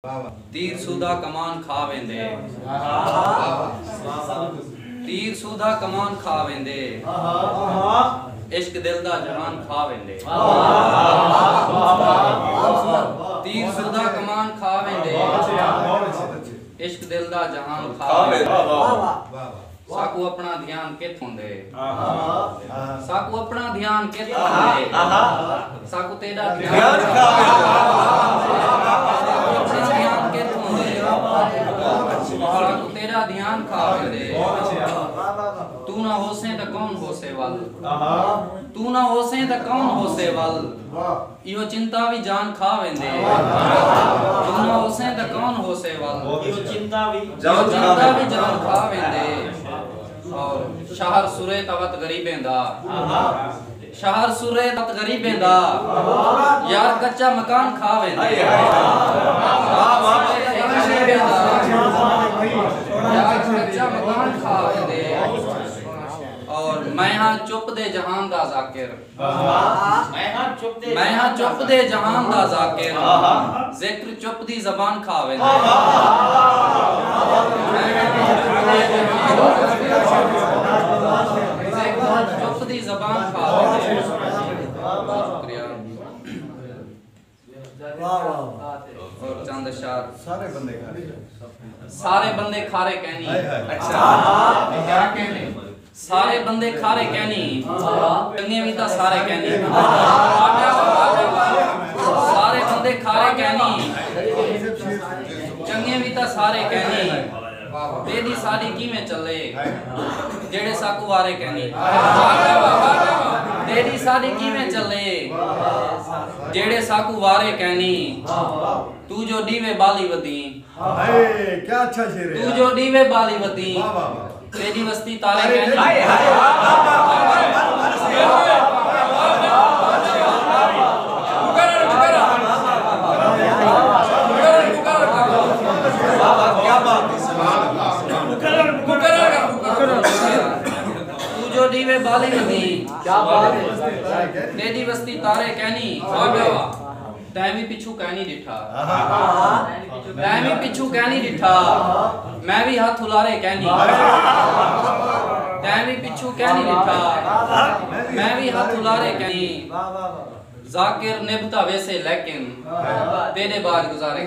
तीर सुधा कमान खा वेंदे, तीर सुधा कमान खा वेंदे, इश्क दिल दा जहान खा वेंदे। तीर सुधा कमान खा वेंदे, इश्क दिल दा जहान खा वेंदे। साकू अपना ध्यान किथों दे, साकू अपना ध्यान किथों दे, साकू तेरा ध्यान साकू तेरा ध्यान खा वेंदे। तू ना होसे त कौन होसे वल, तू ना होसे त कौन होसे वल, इहो चिंता भी जान खा वेंदे। तू ना होसे त कौन होसे वल, इहो चिंता भी जान खा वेंदे। और शहर सुरे तवत गरीबें दा, शहर सुरे तवत गरीबें दा, यार कच्चा मकान खा वेंदे। यार कच्चा मकान खा वेंदे। और मैं हाँ चुप दे जहान दा जाकिर, मैं हाँ चुप दे जहान दा जाकिर, जिक्र चुप दी जबान खा वेंदे। चुप दी जबान खा वेंदे। शुक्रिया। और चंद शार सारे बंदे खारे कहनी। अच्छा क्या कहने? सारे बंदे खारे कहनी, चंगे भी ता सारे कहनी। सारे बंदे खारे कहनी, चंगे भी ता सारे कहनी। तेरी सारी किवें चले, जेड़े साकू वारे कहनी। तेरी सारी किवें चले, जेड़े साकू वारे कहनी। तू जो दीवे बाली वदी, क्या अच्छा शेर है। तू जो दीवे बाली वदी, तेरी वस्ती तारे कहनी। तू जो दीवे बाली वदी, तेरी वस्ती तारे कहनी। तैं भी पिछू कहनी डिठा, मैं भी पिछू कहनी डिठा, मैं भी हाथ हुलारे कहनी। तैं भी पिछू कहनी डिठा, मैं भी हाथ हुलारे कहनी। जाकिर निभता वैसे लेकिन तेरे बाज गुजारे।